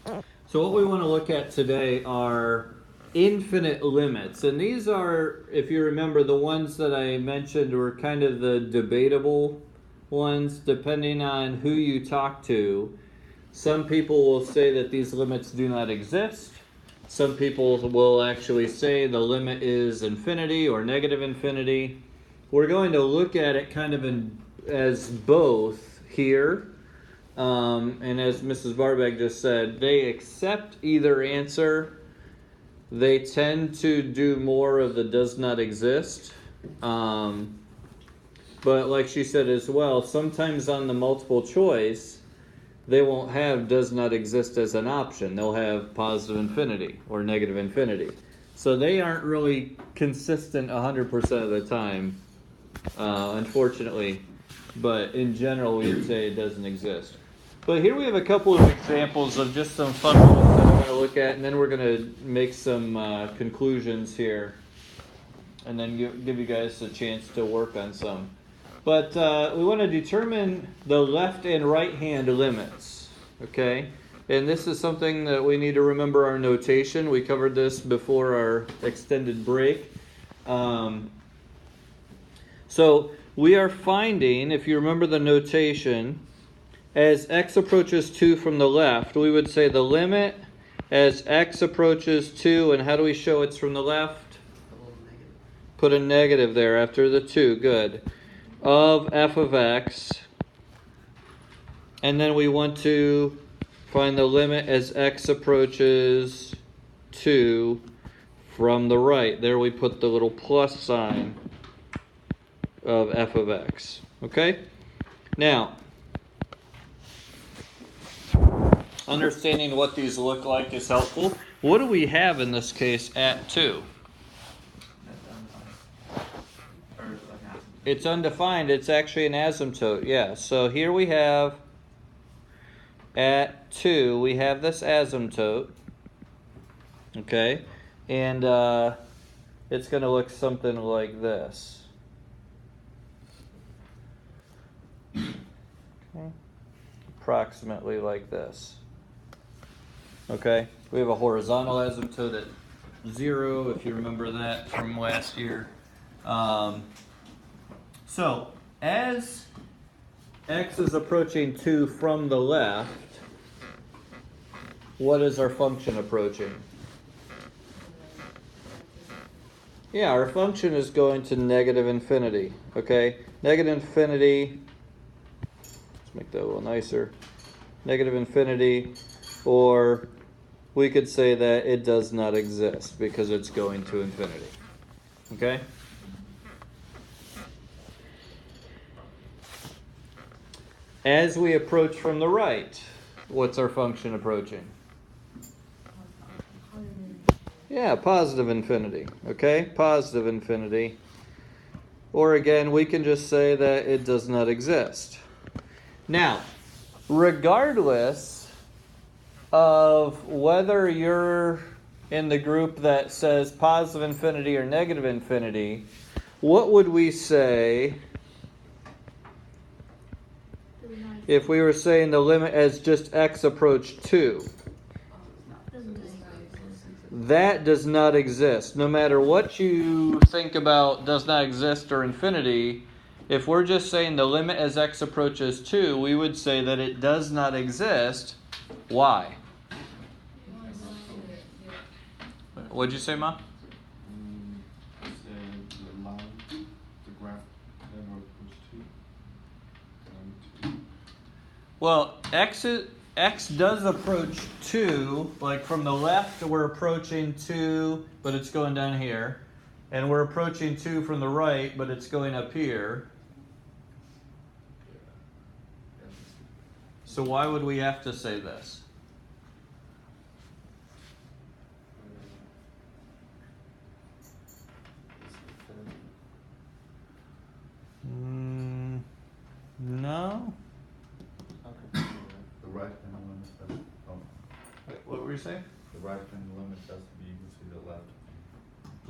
So what we want to look at today are infinite limits. And these are, if you remember, the ones that I mentioned were kind of the debatable ones, depending on who you talk to. Some people will say that these limits do not exist. Some people will actually say the limit is infinity or negative infinity. We're going to look at it kind of as both here. And as Mrs. Barbag just said, they accept either answer. They tend to do more of the does not exist. But like she said as well, sometimes on the multiple choice, they won't have does not exist as an option. They'll have positive infinity or negative infinity. So they aren't really consistent 100% of the time, unfortunately. But in general, we'd say it doesn't exist. But here we have a couple of examples of just some fun ones that we're going to look at, and then we're going to make some conclusions here, and then give you guys a chance to work on some. But we want to determine the left and right hand limits, okay? And this is something that we need to remember our notation. We covered this before our extended break. So we are finding, if you remember the notation, as x approaches 2 from the left, we would say the limit as x approaches 2, and how do we show it's from the left? Put a negative there after the 2, good. Of f of x. And then we want to find the limit as x approaches 2 from the right. There we put the little plus sign of f of x. Okay? Now, understanding what these look like is helpful. What do we have in this case at 2? It's undefined. It's actually an asymptote. Yeah. So here we have at 2, we have this asymptote. Okay. And it's going to look something like this. Okay. Approximately like this. Okay. We have a horizontal asymptote at 0, if you remember that from last year. So, as x is approaching 2 from the left, what is our function approaching? Yeah, our function is going to negative infinity, okay? Negative infinity, let's make that a little nicer. Negative infinity, or we could say that it does not exist because it's going to infinity, okay? As we approach from the right, what's our function approaching? Yeah, positive infinity. Okay, positive infinity. Or again, we can just say that it does not exist. Now, regardless of whether you're in the group that says positive infinity or negative infinity, what would we say if we were saying the limit as just x approach 2? That does not exist. No matter what you think about does not exist or infinity, if we're just saying the limit as x approaches 2, we would say that it does not exist. Why? What'd you say, Ma? Well, x does approach 2, like from the left we're approaching 2, but it's going down here. And we're approaching 2 from the right, but it's going up here. So why would we have to say this? No. The right hand limit has Wait, what were you saying? the right hand limit has to be equal to the left.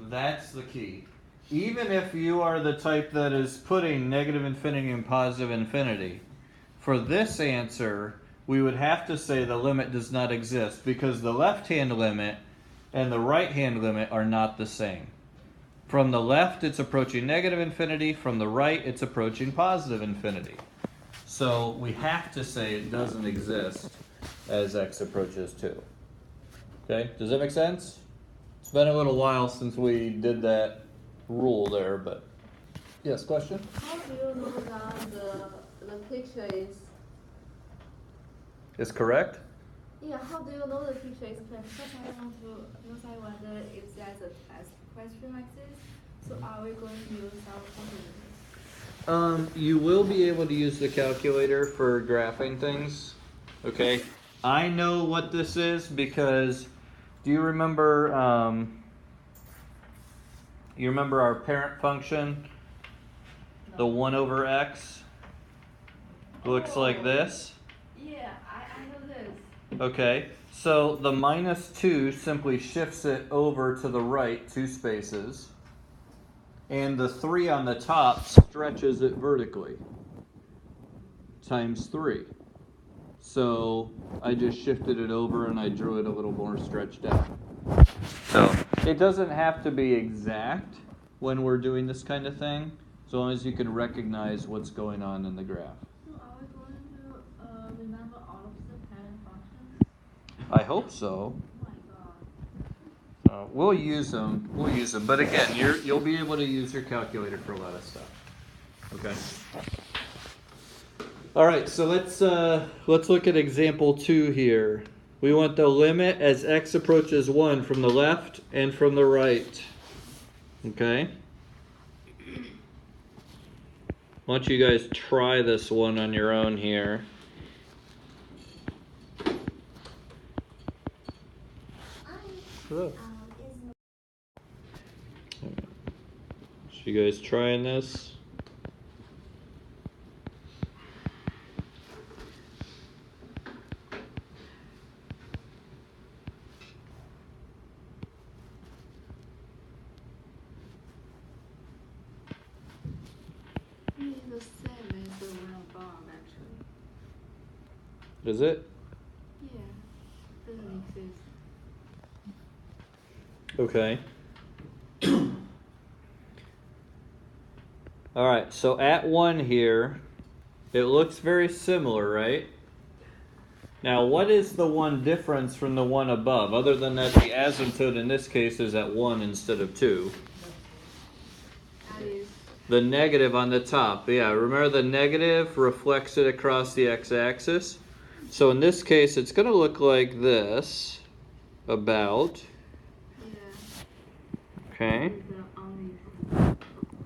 That's the key. Even if you are the type that is putting negative infinity and positive infinity, for this answer, we would have to say the limit does not exist because the left-hand limit and the right-hand limit are not the same. From the left, it's approaching negative infinity. From the right, it's approaching positive infinity. So we have to say it doesn't exist as x approaches 2. Okay, does that make sense? It's been a little while since we did that rule there, but yes, question? How do you know that the picture is? Is correct? Yeah, how do you know the picture is correct? Because I wonder if there's a test question like this. So are we going to use our calculator? You will be able to use the calculator for graphing things. Okay, I know what this is because do you remember? You remember our parent function, the 1 over x, looks like this. Yeah, I know this. Okay, so the minus 2 simply shifts it over to the right 2 spaces, and the 3 on the top stretches it vertically, times 3. So I just shifted it over and I drew it a little more stretched out. So it doesn't have to be exact when we're doing this kind of thing, as long as you can recognize what's going on in the graph. So are we going to remember all of the parent functions? I hope so. Oh my god. We'll use them. But again, you'll be able to use your calculator for a lot of stuff. Okay. All right. So let's look at example 2 here. We want the limit as x approaches 1 from the left and from the right. Okay. Why don't you guys try this one on your own here? Hello. So you guys trying this? It's the same as the one above, actually. Is it? Yeah, doesn't exist. Okay. All right, so at 1 here, it looks very similar, right? Now, what is the one difference from the one above, other than that the asymptote in this case is at 1 instead of 2? That is. The negative on the top. Yeah, remember the negative reflects it across the x-axis. So in this case, it's going to look like this, about. Yeah. Okay. It's the only.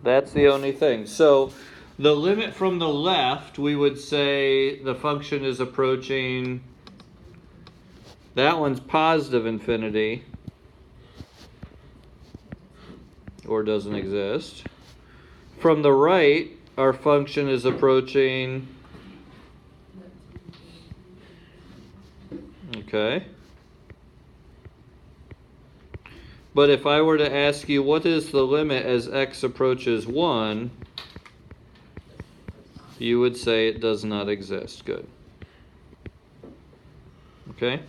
That's the only thing. So the limit from the left, we would say the function is approaching, that one's positive infinity, or doesn't exist. From the right, our function is approaching, okay. But if I were to ask you, what is the limit as x approaches 1, you would say it does not exist. Good. Okay?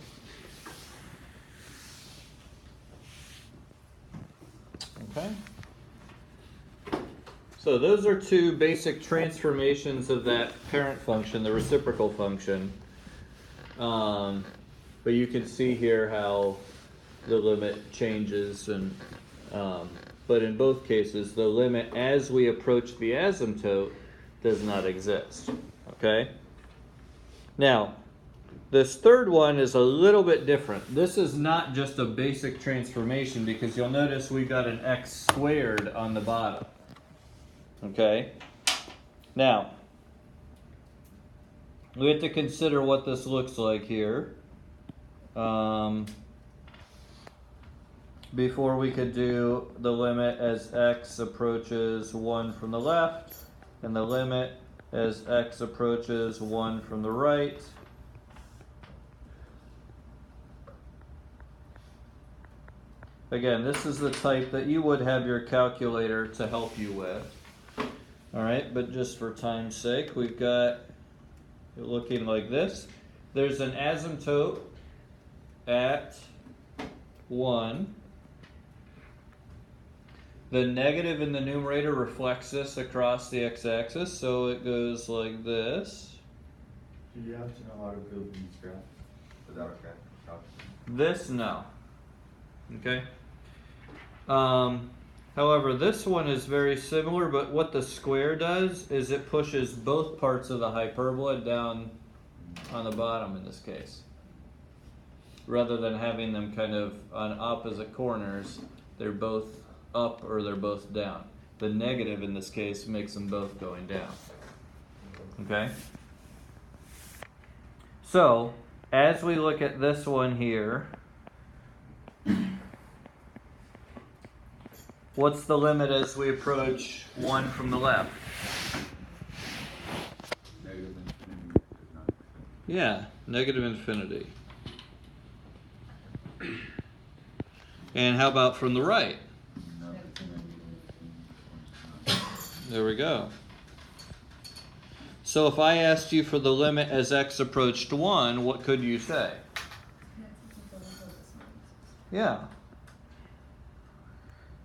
Okay. So those are 2 basic transformations of that parent function, the reciprocal function. But you can see here how the limit changes, and but in both cases the limit as we approach the asymptote does not exist. Okay? Now, this third one is a little bit different. This is not just a basic transformation because you'll notice we got an x squared on the bottom. Okay? Now, we have to consider what this looks like here. Before we could do the limit as x approaches 1 from the left, and the limit as x approaches 1 from the right. Again, this is the type that you would have your calculator to help you with. All right, but just for time's sake, we've got it looking like this. there's an asymptote at 1. The negative in the numerator reflects this across the x-axis, so it goes like this. Do you have to know how to build these graphs without a graph calculator? This, no. Okay. However, this one is very similar, but what the square does is it pushes both parts of the hyperbola down on the bottom in this case. Rather than having them kind of on opposite corners, they're both up or they're both down. The negative in this case makes them both going down. Okay? So, as we look at this one here, what's the limit as we approach 1 from the left? Negative infinity is not. Yeah, negative infinity. And how about from the right? There we go. So if I asked you for the limit as x approached 1, what could you say? Yeah.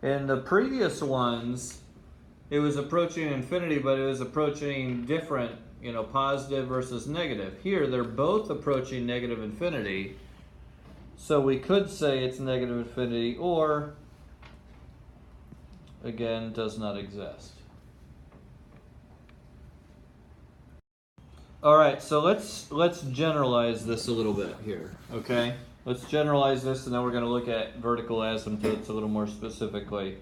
In the previous ones, it was approaching infinity, but it was approaching different, positive versus negative. Here, they're both approaching negative infinity. So we could say it's negative infinity, or, again, does not exist. All right, so let's generalize this a little bit here, okay? Let's generalize this, and then we're going to look at vertical asymptotes a little more specifically,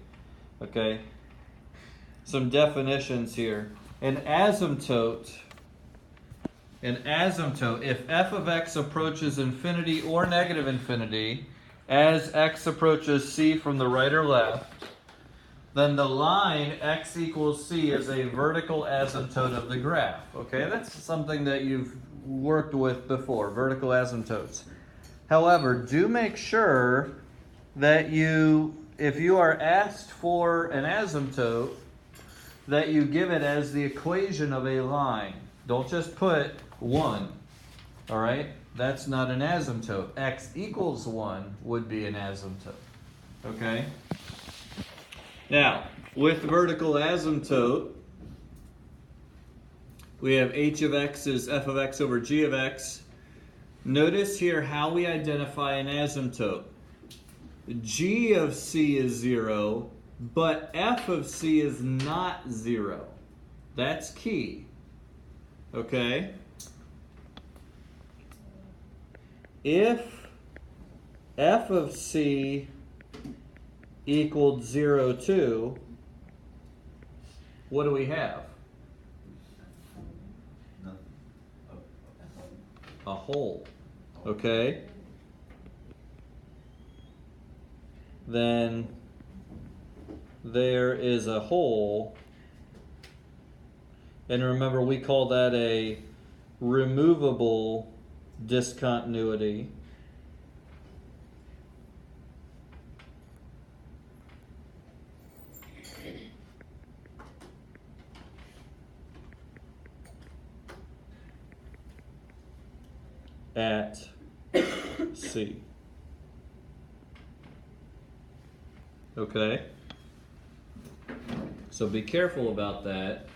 okay? Some definitions here. An asymptote, if f of x approaches infinity or negative infinity, as x approaches c from the right or left, then the line x equals c is a vertical asymptote of the graph. Okay, that's something that you've worked with before, vertical asymptotes. However, do make sure that if you are asked for an asymptote, that you give it as the equation of a line. Don't just put 1, all right? That's not an asymptote. X equals 1 would be an asymptote, okay? Now, with vertical asymptote, we have h of x is f of x over g of x. Notice here how we identify an asymptote. G of c is 0, but f of c is not 0. That's key. Okay? If f of c equaled 0, 2, what do we have? Nothing. A hole. Okay? Then there is a hole, and remember we call that a removable discontinuity. At C. Okay? So be careful about that.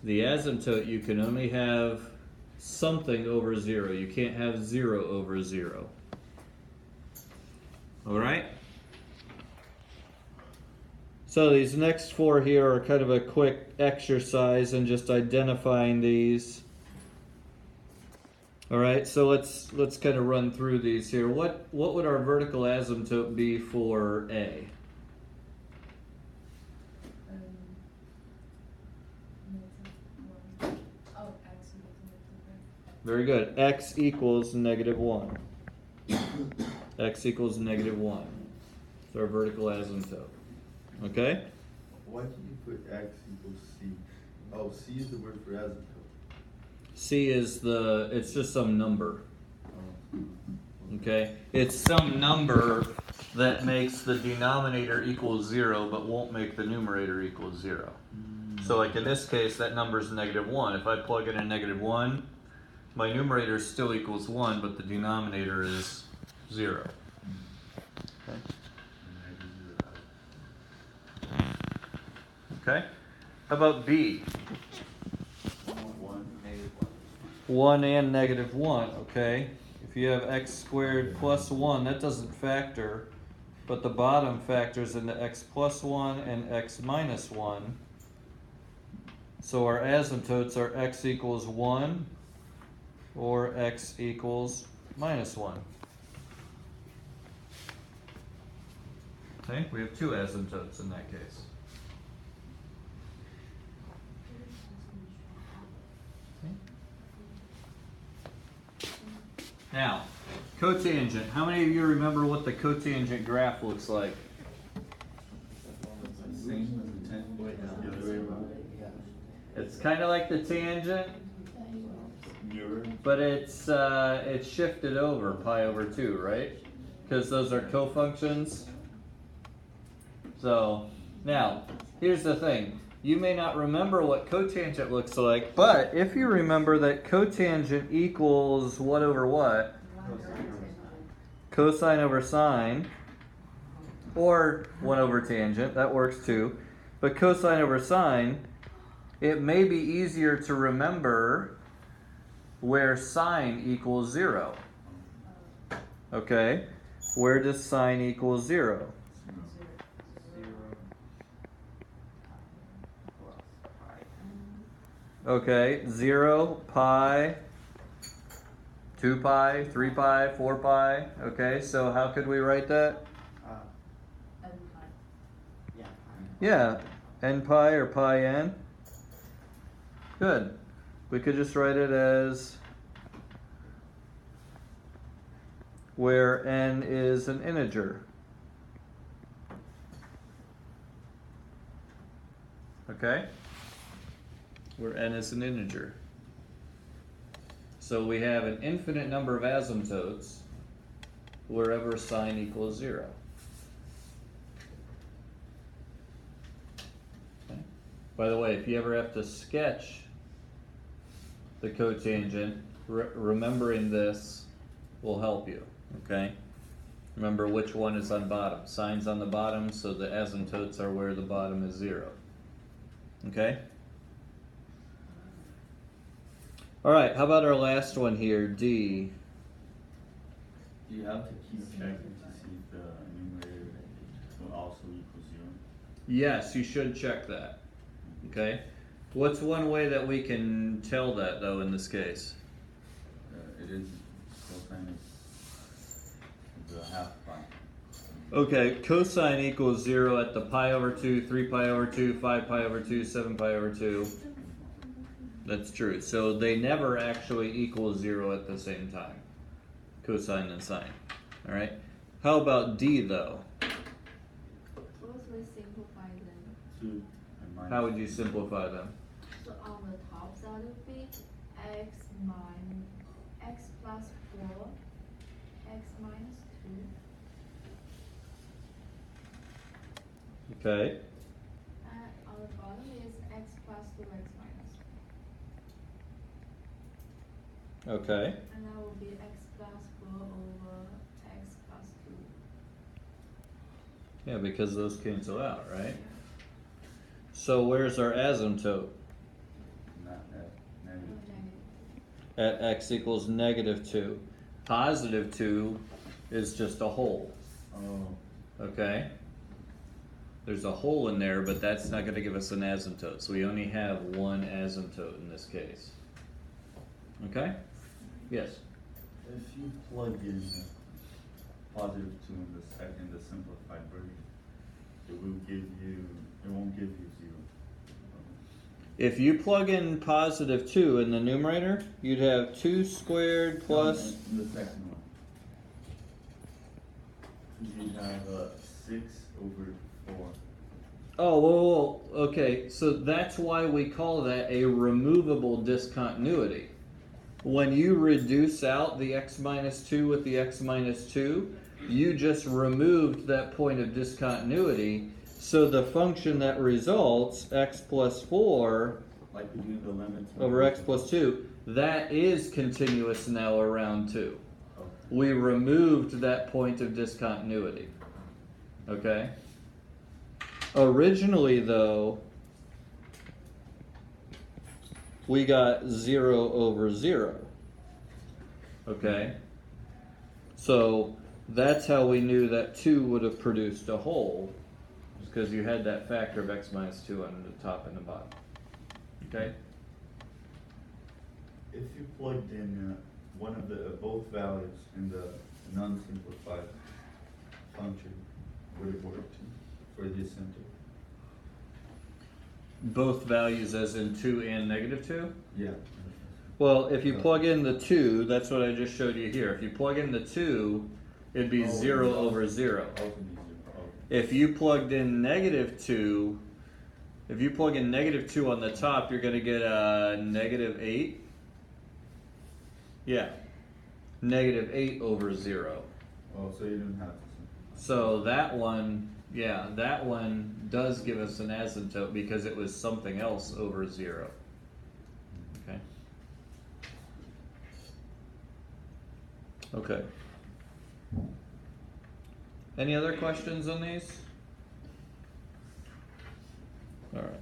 The asymptote, you can only have something over 0. You can't have 0 over 0. Alright? So these next 4 here are kind of a quick exercise in just identifying these. All right, so let's kind of run through these here. What would our vertical asymptote be for A? Very good. X equals negative 1. X equals negative 1. It's our vertical asymptote. Okay? Why did you put x equals c? Oh, c is the word for asymptote. C is it's just some number. Oh. Okay? It's some number that makes the denominator equal 0 but won't make the numerator equal 0. So like in this case, that number is negative 1. If I plug in a negative 1, my numerator still equals 1, but the denominator is 0. Okay? Okay? How about B? 1 and negative 1, okay? If you have x squared plus 1, that doesn't factor, but the bottom factors into x plus 1 and x minus 1. So our asymptotes are x equals 1 or x equals minus 1. Okay, we have two asymptotes in that case. Now, cotangent. How many of you remember what the cotangent graph looks like? Same as the 10. Wait, the other way around. It's kind of like the tangent, Mirror. but it's shifted over pi over 2, right? Because those are cofunctions. So, now, here's the thing. You may not remember what cotangent looks like, but if you remember that cotangent equals what over what? Cosine over sine, or 1 over tangent, that works too. But cosine over sine, it may be easier to remember where sine equals 0. Okay? Where does sine equal 0? Okay, 0, pi, 2 pi, 3 pi, 4 pi. Okay, so how could we write that? Yeah, n pi or pi n. Good. We could just write it as where n is an integer. Okay? Where n is an integer. So we have an infinite number of asymptotes wherever sine equals 0. Okay. By the way, if you ever have to sketch the cotangent, remembering this will help you. Okay? Remember which one is on bottom. Sine's on the bottom, so the asymptotes are where the bottom is 0. Okay? All right, how about our last one here, D? Do you have to keep checking to see if the numerator will also equal 0? Yes, you should check that. Okay? What's one way that we can tell that, though, in this case? It is cosine of the half pi. Okay, cosine equals 0 at the pi over 2, 3 pi over 2, 5 pi over 2, 7 pi over 2. That's true. So they never actually equal 0 at the same time. Cosine and sine. Alright? How about D, though? Suppose we simplify them. 2 and minus. How would you simplify them? So on the top side of it, x plus 4, x minus 2. Okay. And on the bottom is x plus 2x minus. Okay. And that will be x plus 4 over x plus 2. Yeah, because those cancel out, right? So where's our asymptote? Not at negative. Negative. At x equals negative 2. Positive 2 is just a hole. Oh. Okay? There's a hole in there, but that's not going to give us an asymptote. So we only have one asymptote in this case. Okay? Yes? If you plug in positive 2 in the simplified version, it won't give you 0. If you plug in positive 2 in the numerator, you'd have 2 squared plus... No, the second one. You'd have 6 over 4. Oh, whoa. Okay, so that's why we call that a removable discontinuity. When you reduce out the x minus 2 with the x minus 2, you just removed that point of discontinuity. So the function that results, x plus 4 Like we do the limit over x plus 2, that is continuous now around 2. Okay. We removed that point of discontinuity. Okay? Originally, though, we got 0 over 0. Okay? So that's how we knew that 2 would have produced a whole, because you had that factor of x minus 2 on the top and the bottom. Okay? If you plugged in one of the both values in the non-simplified function, would it work for this center? Both values as in 2 and negative 2? Yeah. Well, if you plug in the 2, that's what I just showed you here. If you plug in the 2, it'd be 0 over 0. Also be 0. Okay. If you plugged in negative 2, if you plug in negative 2 on the top, you're going to get a negative 8. Yeah. Negative 8 over 0. Oh, so you didn't have to. So that one, yeah, that one does give us an asymptote because it was something else over 0. Okay. Okay. Any other questions on these? All right.